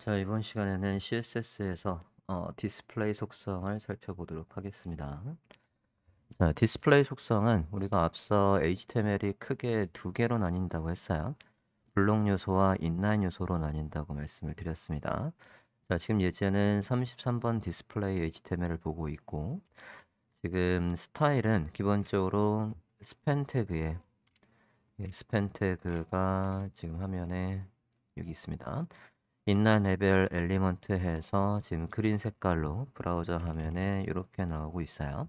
자, 이번 시간에는 CSS에서 디스플레이 속성을 살펴보도록 하겠습니다. 자, 디스플레이 속성은 우리가 앞서 HTML이 크게 두 개로 나뉜다고 했어요. 블록 요소와 인라인 요소로 나뉜다고 말씀을 드렸습니다. 자, 지금 예제는 33번 디스플레이 HTML을 보고 있고, 지금 스타일은 기본적으로 스팬 태그에, 스팬 태그가 지금 화면에 여기 있습니다. 인라인 레벨 엘리먼트 해서 지금 그린 색깔로 브라우저 화면에 이렇게 나오고 있어요.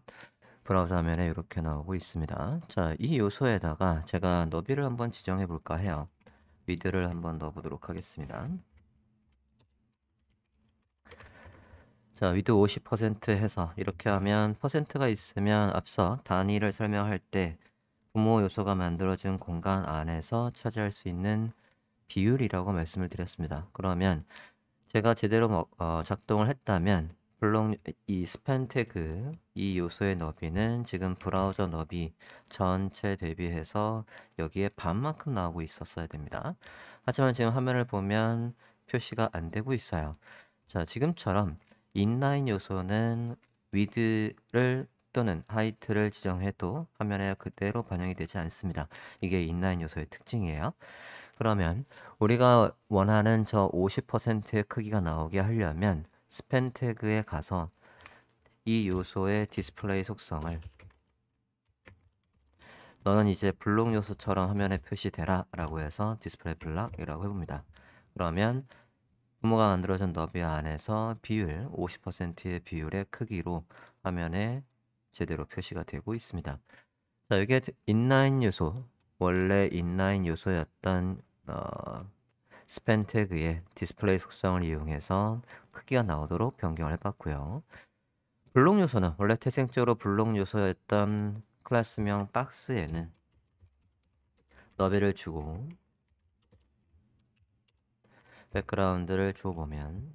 브라우저 화면에 이렇게 나오고 있습니다. 자, 이 요소에다가 제가 너비를 한번 지정해 볼까 해요. 위드를 한번 넣어 보도록 하겠습니다. 자, 위드 50% 해서 이렇게 하면 퍼센트가 있으면 앞서 단위를 설명할 때 부모 요소가 만들어진 공간 안에서 차지할 수 있는 비율이라고 말씀을 드렸습니다. 그러면 제가 제대로 작동을 했다면 블록 이 스팬 태그 이 요소의 너비는 지금 브라우저 너비 전체 대비해서 여기에 반만큼 나오고 있었어야 됩니다. 하지만 지금 화면을 보면 표시가 안 되고 있어요. 자, 지금처럼 인라인 요소는 위드를 또는 하이트를 지정해도 화면에 그대로 반영이 되지 않습니다. 이게 인라인 요소의 특징이에요. 그러면 우리가 원하는 저 50%의 크기가 나오게 하려면 스팬 태그에 가서 이 요소의 디스플레이 속성을 너는 이제 블록 요소처럼 화면에 표시되라 라고 해서 디스플레이 블락이라고 해봅니다. 그러면 부모가 만들어준 너비 안에서 비율 50%의 비율의 크기로 화면에 제대로 표시가 되고 있습니다. 자, 이게 인라인 요소, 원래 인라인 요소였던 스팬 태그의 디스플레이 속성을 이용해서 크기가 나오도록 변경을 해봤고요. 블록 요소는 원래 태생적으로 블록 요소였던 클래스명 박스에는 너비를 주고 백그라운드를 줘보면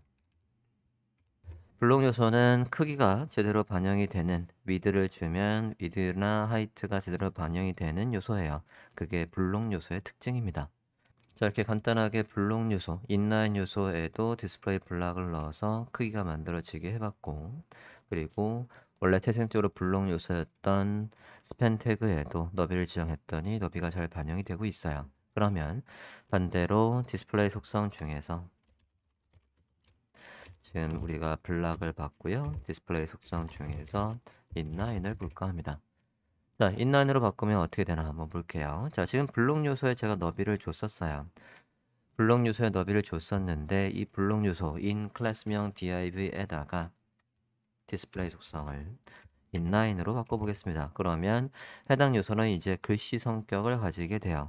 블록 요소는 크기가 제대로 반영이 되는 위드를 주면 위드나 하이트가 제대로 반영이 되는 요소예요. 그게 블록 요소의 특징입니다. 자, 이렇게 간단하게 블록 요소, 인라인 요소에도 디스플레이 블락을 넣어서 크기가 만들어지게 해봤고, 그리고 원래 태생적으로 블록 요소였던 스팬 태그에도 너비를 지정했더니 너비가 잘 반영이 되고 있어요. 그러면 반대로 디스플레이 속성 중에서 지금 우리가 블락을 봤고요. 디스플레이 속성 중에서 인라인을 볼까 합니다. 자, 인라인으로 바꾸면 어떻게 되나 한번 볼게요. 자, 지금 블록 요소에 제가 너비를 줬었어요. 블록 요소에 너비를 줬었는데 이 블록 요소 in 클래스명 div에다가 디스플레이 속성을 인라인으로 바꿔보겠습니다. 그러면 해당 요소는 이제 글씨 성격을 가지게 돼요.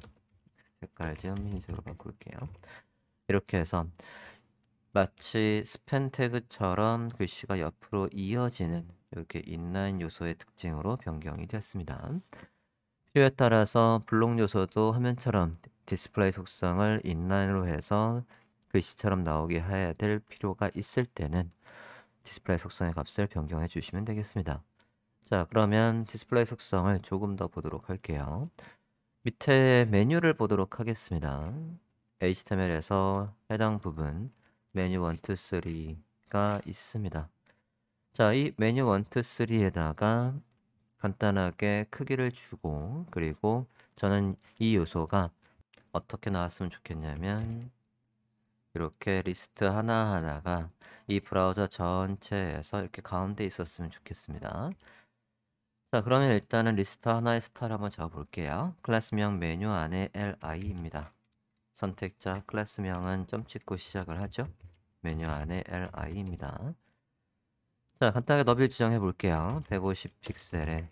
색깔 좀 흰색으로 바꿀게요. 이렇게 해서 마치 스팬 태그처럼 글씨가 옆으로 이어지는 이렇게 인라인 요소의 특징으로 변경이 되었습니다. 필요에 따라서 블록 요소도 화면처럼 디스플레이 속성을 인라인으로 해서 글씨처럼 나오게 해야 될 필요가 있을 때는 디스플레이 속성의 값을 변경해 주시면 되겠습니다. 자, 그러면 디스플레이 속성을 조금 더 보도록 할게요. 밑에 메뉴를 보도록 하겠습니다. HTML에서 해당 부분 메뉴 1, 2, 3가 있습니다. 자, 이 메뉴 1, 2, 3에다가 간단하게 크기를 주고, 그리고 저는 이 요소가 어떻게 나왔으면 좋겠냐면 이렇게 리스트 하나하나가 이 브라우저 전체에서 이렇게 가운데 있었으면 좋겠습니다. 자, 그러면 일단은 리스트 하나의 스타를 한번 잡아볼게요. 클래스명 메뉴 안에 li입니다. 선택자 클래스명은 점 찍고 시작을 하죠. 메뉴 안에 li입니다. 자, 간단하게 너비를 지정해 볼게요. 150 픽셀에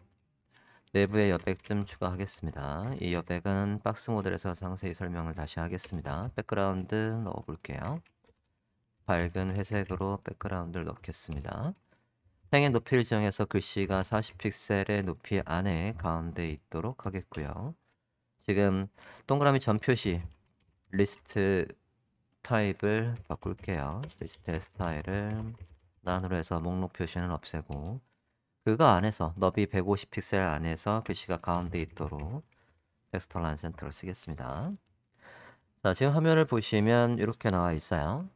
내부에 여백 좀 추가하겠습니다. 이 여백은 박스 모델에서 상세히 설명을 다시 하겠습니다. 백그라운드 넣어 볼게요. 밝은 회색으로 백그라운드를 넣겠습니다. 행의 높이를 지정해서 글씨가 40픽셀의 높이 안에 가운데 있도록 하겠고요. 지금 동그라미 전 표시 리스트 타입을 바꿀게요. 리스트의 스타일을 난으로 해서 목록 표시는 없애고 그거 안에서 너비 150픽셀 안에서 글씨가 가운데 있도록 텍스트 라인 센터를 쓰겠습니다. 자, 지금 화면을 보시면 이렇게 나와 있어요.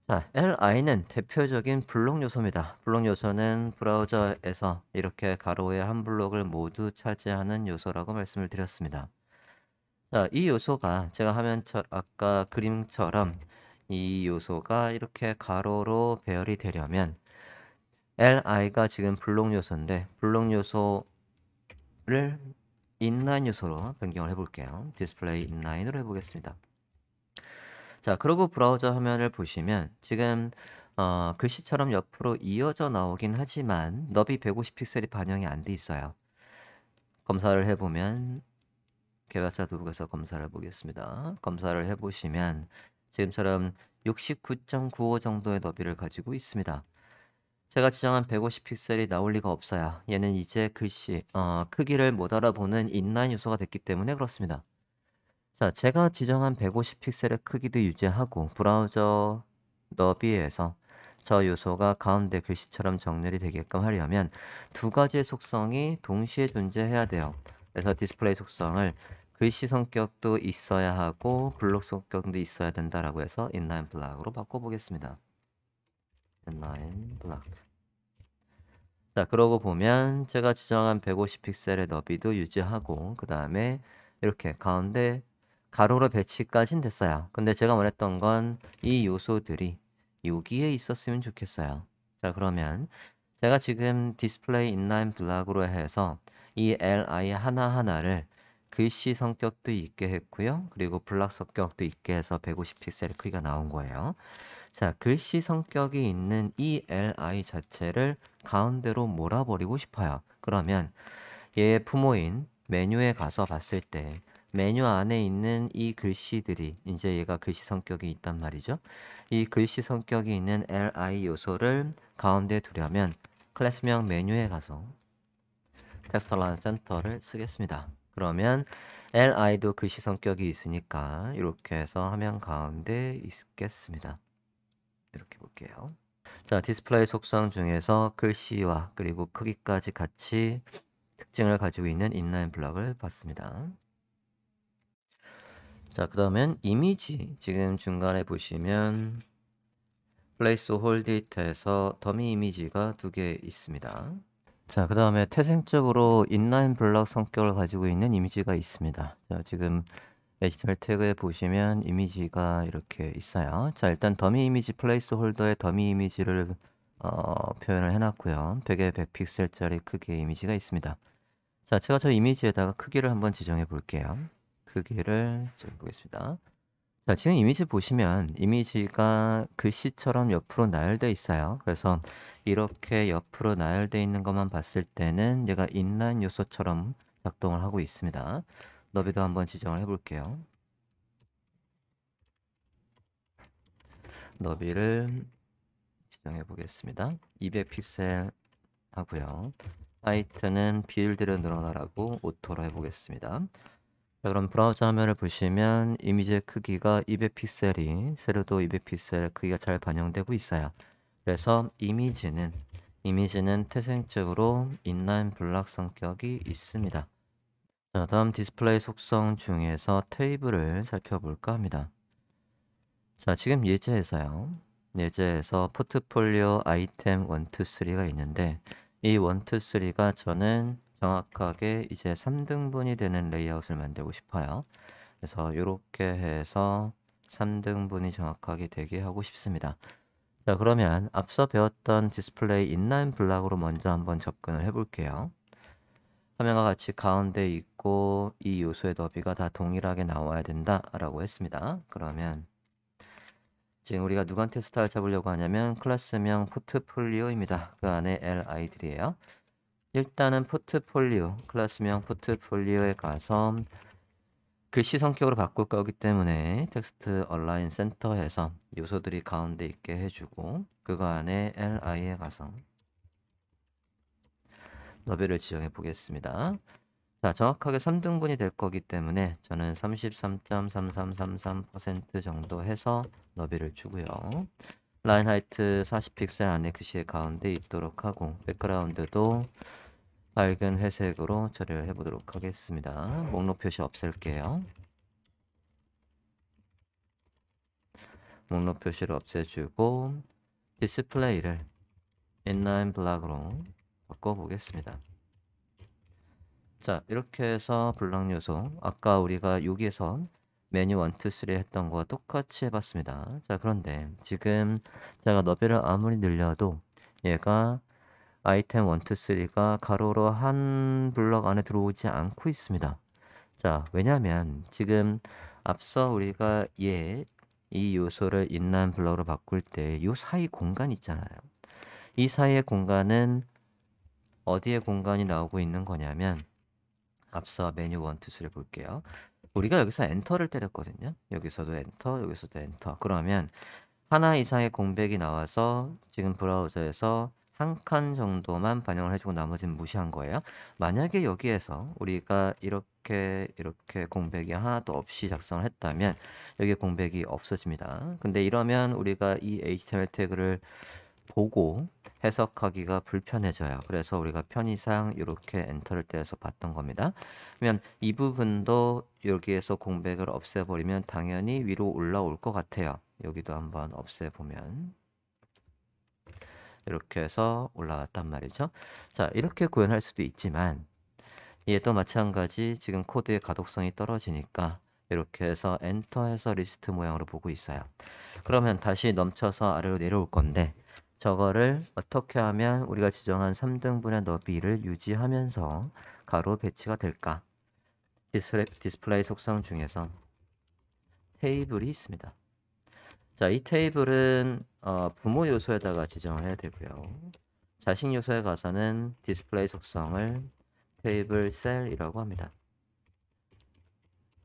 자, li는 대표적인 블록 요소입니다. 블록 요소는 브라우저에서 이렇게 가로의 한 블록을 모두 차지하는 요소라고 말씀을 드렸습니다. 자, 이 요소가 제가 아까 그림처럼 이 요소가 이렇게 가로로 배열이 되려면 li가 지금 블록 요소인데 블록 요소를 인라인 요소로 변경을 해볼게요. 디스플레이 인라인으로 해보겠습니다. 자, 그리고 브라우저 화면을 보시면 지금 글씨처럼 옆으로 이어져 나오긴 하지만 너비 150 픽셀이 반영이 안 돼 있어요. 검사를 해보면 개발자 도구에서 검사를 해보겠습니다. 검사를 해보시면 지금처럼 69.95 정도의 너비를 가지고 있습니다. 제가 지정한 150 픽셀이 나올 리가 없어요. 얘는 이제 글씨 크기를 못 알아보는 인라인 요소가 됐기 때문에 그렇습니다. 자, 제가 지정한 150 픽셀의 크기도 유지하고 브라우저 너비에서 저 요소가 가운데 글씨처럼 정렬이 되게끔 하려면 두 가지의 속성이 동시에 존재해야 돼요. 그래서 디스플레이 속성을 글씨 성격도 있어야 하고 블록 성격도 있어야 된다라고 해서 inline block으로 바꿔보겠습니다. inline block. 자, 그러고 보면 제가 지정한 150 픽셀의 너비도 유지하고 그 다음에 이렇게 가운데 가로로 배치까진 됐어요. 근데 제가 원했던 건 이 요소들이 여기에 있었으면 좋겠어요. 자, 그러면 제가 지금 디스플레이 인라인 블락으로 해서 이 li 하나하나를 글씨 성격도 있게 했고요. 그리고 블락 성격도 있게 해서 150 픽셀의 크기가 나온 거예요. 자, 글씨 성격이 있는 이 li 자체를 가운데로 몰아버리고 싶어요. 그러면 얘의 부모인 메뉴에 가서 봤을 때 메뉴 안에 있는 이 글씨들이 이제 얘가 글씨 성격이 있단 말이죠. 이 글씨 성격이 있는 li 요소를 가운데 두려면 클래스명 메뉴에 가서 텍스트 얼라인 센터를 쓰겠습니다. 그러면 li도 글씨 성격이 있으니까 이렇게 해서 화면 가운데 있겠습니다. 이렇게 볼게요. 자, 디스플레이 속성 중에서 글씨와 그리고 크기까지 같이 특징을 가지고 있는 인라인 블럭을 봤습니다. 자, 그 다음엔 이미지. 지금 중간에 보시면 플레이스 홀디트에서 더미 이미지가 두 개 있습니다. 자, 그 다음에 태생적으로 인라인 블럭 성격을 가지고 있는 이미지가 있습니다. 자, 지금 HTML 태그에 보시면 이미지가 이렇게 있어요. 자, 일단 더미 이미지 플레이스 홀더에 더미 이미지를 표현을 해놨고요. 100에 100픽셀짜리 크기의 이미지가 있습니다. 자, 제가 저 이미지에다가 크기를 한번 지정해 볼게요. 크기를 지정해 보겠습니다. 자, 지금 이미지 보시면 이미지가 글씨처럼 옆으로 나열되어 있어요. 그래서 이렇게 옆으로 나열되어 있는 것만 봤을 때는 얘가 인라인 요소처럼 작동을 하고 있습니다. 너비도 한번 지정을 해볼게요. 너비를 지정해 보겠습니다. 200픽셀 하고요. 하이트는 빌드를 늘어나라고 오토로 해보겠습니다. 자, 그럼 브라우저 화면을 보시면 이미지의 크기가 200픽셀이 세로도 200픽셀 크기가 잘 반영되고 있어요. 그래서 이미지는 태생적으로 인라인 블락 성격이 있습니다. 자, 다음 디스플레이 속성 중에서 테이블을 살펴볼까 합니다. 자, 지금 예제에서요. 예제에서 포트폴리오 아이템 1, 2, 3가 있는데 이 1, 2, 3가 저는 정확하게 이제 3등분이 되는 레이아웃을 만들고 싶어요. 그래서 이렇게 해서 3등분이 정확하게 되게 하고 싶습니다. 자, 그러면 앞서 배웠던 디스플레이 인라인 블락으로 먼저 한번 접근을 해볼게요. 화면과 같이 가운데 있고 이 요소의 너비가 다 동일하게 나와야 된다라고 했습니다. 그러면 지금 우리가 누구한테 스타를 잡으려고 하냐면 클래스명 포트폴리오입니다. 그 안에 li들이에요. 일단은 포트폴리오, 클래스명 포트폴리오에 가서 글씨 성격으로 바꿀 거기 때문에 텍스트 얼라인 센터에서 요소들이 가운데 있게 해주고 그거 안에 li에 가서 너비를 지정해 보겠습니다. 자, 정확하게 3등분이 될 거기 때문에 저는 33.3333% 정도 해서 너비를 주고요. 라인 하이트 40픽셀 안에 글씨의 가운데 있도록 하고 백그라운드도 밝은 회색으로 처리를 해보도록 하겠습니다. 목록 표시 없앨게요. 목록 표시를 없애주고 디스플레이를 inline 블락으로 바꿔보겠습니다. 자, 이렇게 해서 블락 요소 아까 우리가 여기에서 메뉴 1, 2, 3 했던 거와 똑같이 해봤습니다. 자, 그런데 지금 제가 너비를 아무리 늘려도 얘가 아이템 1, 2, 3가 가로로 한 블럭 안에 들어오지 않고 있습니다. 자, 왜냐면 지금 앞서 우리가 이 요소를 inline 블럭으로 바꿀 때 이 사이 공간 있잖아요. 이 사이의 공간은 어디에 공간이 나오고 있는 거냐면 앞서 메뉴 1, 2, 3 볼게요. 우리가 여기서 엔터를 때렸거든요. 여기서도 엔터, 여기서도 엔터. 그러면 하나 이상의 공백이 나와서 지금 브라우저에서 한 칸 정도만 반영을 해주고 나머지는 무시한 거예요. 만약에 여기에서 우리가 이렇게 공백이 하나도 없이 작성을 했다면 여기 공백이 없어집니다. 근데 이러면 우리가 이 HTML 태그를 보고 해석하기가 불편해져요. 그래서 우리가 편의상 이렇게 엔터를 떼서 봤던 겁니다. 그러면 이 부분도 여기에서 공백을 없애버리면 당연히 위로 올라올 것 같아요. 여기도 한번 없애보면 이렇게 해서 올라왔단 말이죠. 자, 이렇게 구현할 수도 있지만 얘도 마찬가지 지금 코드의 가독성이 떨어지니까 이렇게 해서 엔터해서 리스트 모양으로 보고 있어요. 그러면 다시 넘쳐서 아래로 내려올 건데 저거를 어떻게 하면 우리가 지정한 3등분의 너비를 유지하면서 가로 배치가 될까? 디스플레이 속성 중에서 테이블이 있습니다. 자, 이 테이블은 부모 요소에다가 지정을 해야 되고요. 자식 요소에 가서는 디스플레이 속성을 테이블 셀이라고 합니다.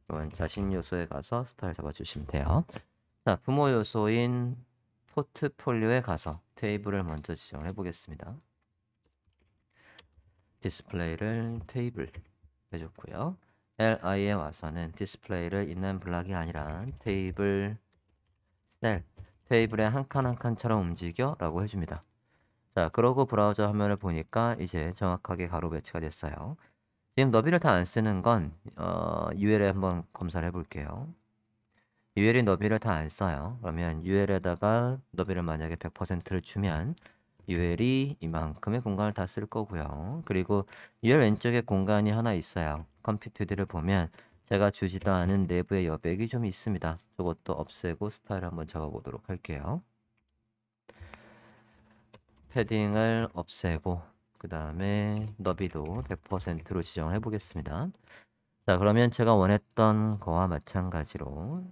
이건 자식 요소에 가서 스타일 잡아주시면 돼요. 자, 부모 요소인 포트폴리오에 가서 테이블을 먼저 지정을 해보겠습니다. 디스플레이를 테이블 해줬고요. li에 와서는 디스플레이를 있는 블락이 아니라 테이블 셀, 테이블의 한 칸 한 칸처럼 움직여 라고 해줍니다. 자, 그러고 브라우저 화면을 보니까 이제 정확하게 가로 배치가 됐어요. 지금 너비를 다 안 쓰는 건 UL에 한번 검사를 해볼게요. UL이 너비를 다 안 써요. 그러면 UL에다가 너비를 만약에 100%를 주면 UL이 이만큼의 공간을 다 쓸 거고요. 그리고 UL 왼쪽에 공간이 하나 있어요. 컴퓨터들을 보면 제가 주지도 않은 내부의 여백이 좀 있습니다. 저것도 없애고 스타일 한번 잡아보도록 할게요. 패딩을 없애고 그 다음에 너비도 100%로 지정을 해보겠습니다. 자, 그러면 제가 원했던 거와 마찬가지로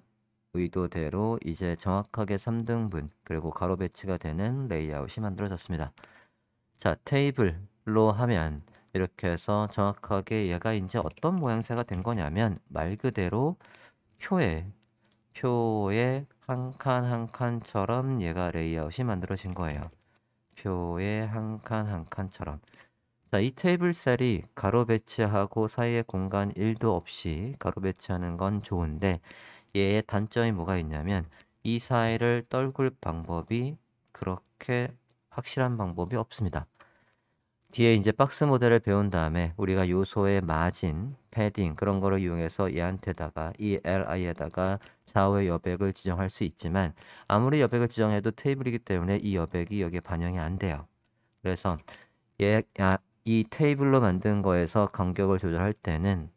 의도대로 이제 정확하게 3등분 그리고 가로 배치가 되는 레이아웃이 만들어졌습니다. 자, 테이블로 하면 이렇게 해서 정확하게 얘가 이제 어떤 모양새가 된 거냐면 말 그대로 표에 한 칸 한 칸처럼 얘가 레이아웃이 만들어진 거예요. 표에 한 칸 한 칸처럼. 자, 이 테이블 셀이 가로 배치하고 사이에 공간 1도 없이 가로 배치하는 건 좋은데 얘의 단점이 뭐가 있냐면 이 사이를 떨굴 방법이 그렇게 확실한 방법이 없습니다. 뒤에 이제 박스 모델을 배운 다음에 우리가 요소의 마진, 패딩 그런 거를 이용해서 얘한테다가 이 li에다가 좌우의 여백을 지정할 수 있지만 아무리 여백을 지정해도 테이블이기 때문에 이 여백이 여기에 반영이 안 돼요. 그래서 이 테이블로 만든 거에서 간격을 조절할 때는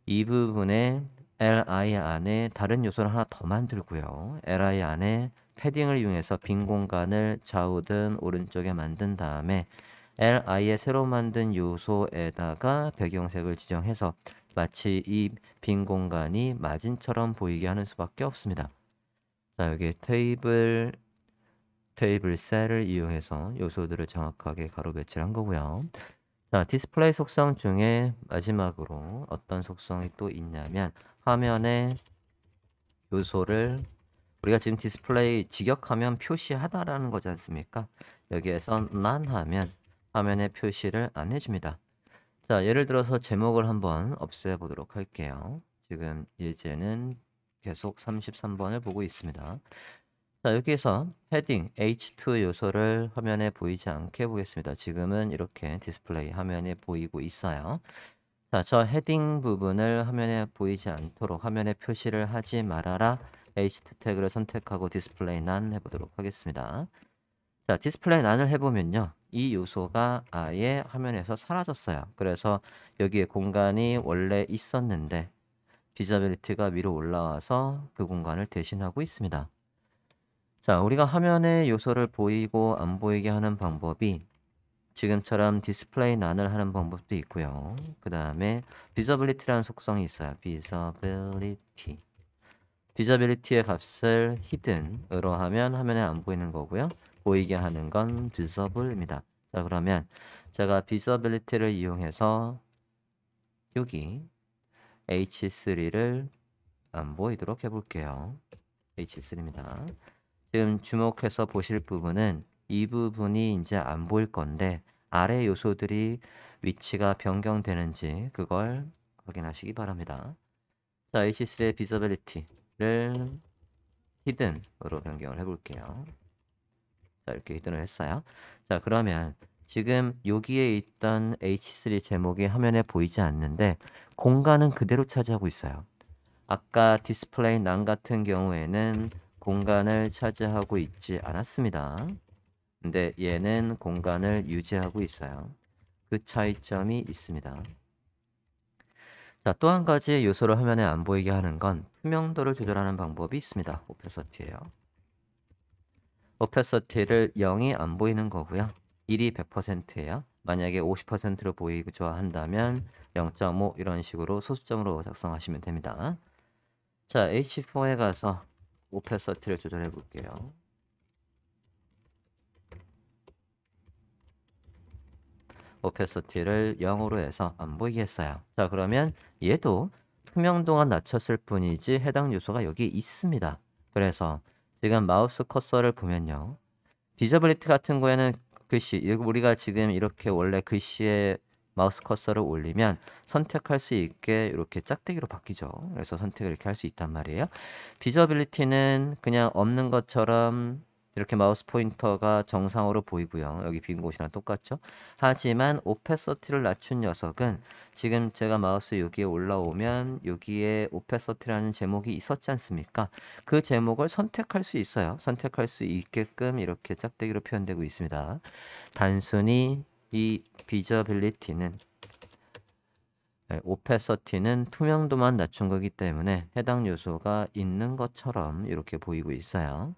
이 부분에 li 안에 다른 요소를 하나 더 만들고요. li 안에 패딩을 이용해서 빈 공간을 좌우든 오른쪽에 만든 다음에 li의 새로 만든 요소에다가 배경색을 지정해서 마치 이 빈 공간이 마진처럼 보이게 하는 수밖에 없습니다. 자, 여기 테이블 셀을 이용해서 요소들을 정확하게 가로 배치를 한 거고요. 자, 디스플레이 속성 중에 마지막으로 어떤 속성이 또 있냐면 화면에 요소를 우리가 지금 디스플레이 직역하면 표시하다라는 거지 않습니까? 여기에서 none 하면 화면에 표시를 안 해줍니다. 자, 예를 들어서 제목을 한번 없애보도록 할게요. 지금 예제는 계속 33번을 보고 있습니다. 자, 여기에서 헤딩 H2 요소를 화면에 보이지 않게 해보겠습니다. 지금은 이렇게 디스플레이 화면에 보이고 있어요. 자, 저 헤딩 부분을 화면에 보이지 않도록 화면에 표시를 하지 말아라 H2 태그를 선택하고 디스플레이 none 해보도록 하겠습니다. 자, 디스플레이 none을 해보면요. 이 요소가 아예 화면에서 사라졌어요. 그래서 여기에 공간이 원래 있었는데 비저빌리티가 위로 올라와서 그 공간을 대신하고 있습니다. 자, 우리가 화면에 요소를 보이고 안 보이게 하는 방법이 지금처럼 디스플레이 none을 하는 방법도 있고요. 그 다음에 비저빌리티라는 속성이 있어요. 비저빌리티. 비저빌리티의 값을 hidden으로 하면 화면에 안 보이는 거고요. 보이게 하는 건 visible입니다. 자, 그러면 제가 비저빌리티를 이용해서 여기 H3를 안 보이도록 해볼게요. H3입니다. 지금 주목해서 보실 부분은 이 부분이 이제 안 보일 건데 아래 요소들이 위치가 변경되는지 그걸 확인하시기 바랍니다. 자, H3의 비저빌리티를 히든으로 변경을 해볼게요. 자, 이렇게 히든을 했어요. 자, 그러면 지금 여기에 있던 H3 제목이 화면에 보이지 않는데 공간은 그대로 차지하고 있어요. 아까 디스플레이 none 같은 경우에는 공간을 차지하고 있지 않았습니다. 근데 얘는 공간을 유지하고 있어요. 그 차이점이 있습니다. 자, 또 한 가지 요소를 화면에 안 보이게 하는 건 투명도를 조절하는 방법이 있습니다. 오페서티예요. 오페서티를 0이 안 보이는 거고요. 1이 100%예요. 만약에 50%로 보이고 한다면 0.5 이런 식으로 소수점으로 작성하시면 됩니다. 자, H4에 가서 오페서티를 조절해 볼게요. 오페서티를 0으로 해서 안 보이게 했어요. 자, 그러면 얘도 투명도가 낮췄을 뿐이지 해당 요소가 여기 있습니다. 그래서 지금 마우스 커서를 보면요. 비저빌리티 같은 거에는 글씨, 우리가 지금 이렇게 원래 글씨에 마우스 커서를 올리면 선택할 수 있게 이렇게 짝대기로 바뀌죠. 그래서 선택을 이렇게 할 수 있단 말이에요. 비저빌리티는 그냥 없는 것처럼 이렇게 마우스 포인터가 정상으로 보이고요. 여기 빈 곳이랑 똑같죠. 하지만 오페서티를 낮춘 녀석은 지금 제가 마우스 여기에 올라오면 여기에 오페서티라는 제목이 있었지 않습니까? 그 제목을 선택할 수 있어요. 선택할 수 있게끔 이렇게 짝대기로 표현되고 있습니다. 단순히 이 비저빌리티는 오페서티는 투명도만 낮춘 거기 때문에 해당 요소가 있는 것처럼 이렇게 보이고 있어요.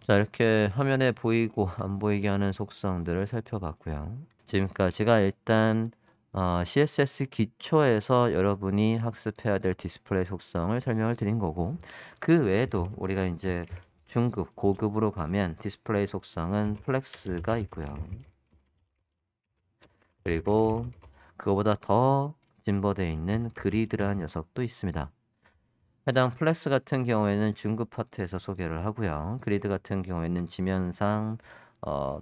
자, 이렇게 화면에 보이고 안 보이게 하는 속성들을 살펴봤고요. 지금까지가 일단 CSS 기초에서 여러분이 학습해야 될 디스플레이 속성을 설명을 드린 거고, 그 외에도 우리가 이제 중급, 고급으로 가면 디스플레이 속성은 플렉스가 있고요. 그리고 그거보다 더 진보되어 있는 그리드라는 녀석도 있습니다. 해당 플렉스 같은 경우에는 중급 파트에서 소개를 하고요. 그리드 같은 경우에는 지면상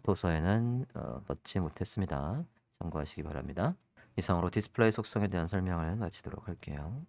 도서에는 넣지 못했습니다. 참고하시기 바랍니다. 이상으로 디스플레이 속성에 대한 설명을 마치도록 할게요.